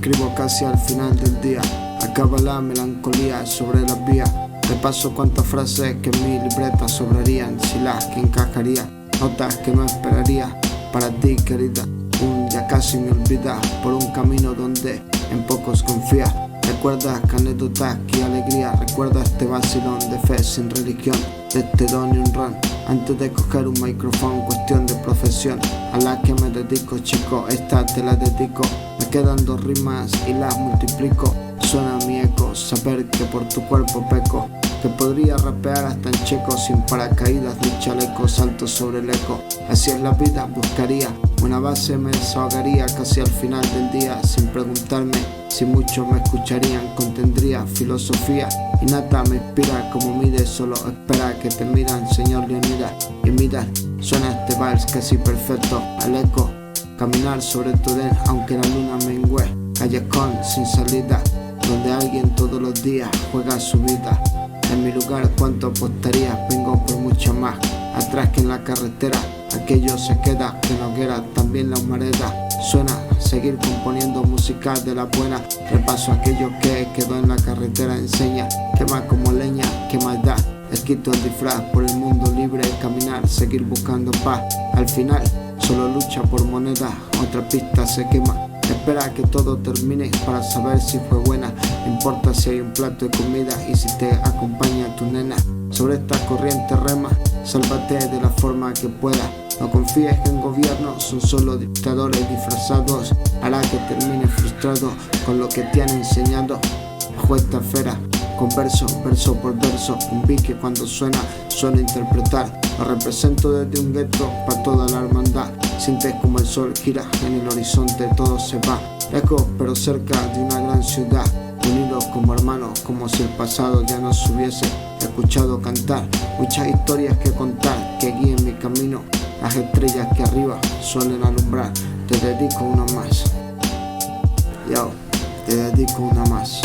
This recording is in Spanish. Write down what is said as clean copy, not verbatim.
escribo casi al final del día. Acaba la melancolía sobre las vías. Repaso cuantas frases que en mi libreta sobrarían, si las que encajaría, notas que no esperaría para ti, querida. Un ya casi me olvidas por un camino donde en pocos confías. Recuerdas que anécdotas, que alegría. Recuerda este vacilón de fe sin religión, de este don y un run. Antes de coger un micrófono, cuestión de profesión a la que me dedico, chico, esta te la dedico. Me quedan 2 rimas y las multiplico. Suena mi eco, saber que por tu cuerpo peco, que podría rapear hasta en checo, sin paracaídas de chaleco, salto sobre el eco. Así es la vida, buscaría una base, me desahogaría casi al final del día, sin preguntarme si muchos me escucharían. Contendría filosofía innata, me inspira como mide, solo espera que te miran, señor Leonidas. Y mira, suena este vals casi perfecto al eco. Caminar sobre tu den, aunque la luna mengüe. Callejón sin salida, donde alguien todos los días juega su vida. En mi lugar, ¿cuánto apostaría? Vengo por mucho más atrás que en la carretera. Aquello se queda en la hoguera, también la humareda. Suena seguir componiendo música de la buena. Repaso aquello que quedó en la carretera. Enseña, quema como leña, que más da. Les quito el disfraz por el mundo libre, caminar, seguir buscando paz. Al final, solo lucha por moneda, otra pista se quema. Espera que todo termine para saber si fue buena. No importa si hay un plato de comida y si te acompaña tu nena. Sobre esta corriente rema, sálvate de la forma que pueda. No confíes que en gobierno son solo dictadores disfrazados. Hará que termine frustrado con lo que te han enseñado. Bajo esta esfera, con verso por verso, un beat que cuando suena, suelo interpretar. Lo represento desde un gueto para toda la hermandad. Sientes como el sol gira en el horizonte, todo se va lejos pero cerca de una gran ciudad. Unidos como hermanos, como si el pasado ya nos hubiese escuchado cantar. Muchas historias que contar que guíen mi camino. Las estrellas que arriba suelen alumbrar. Te dedico una más. Yo, te dedico una más.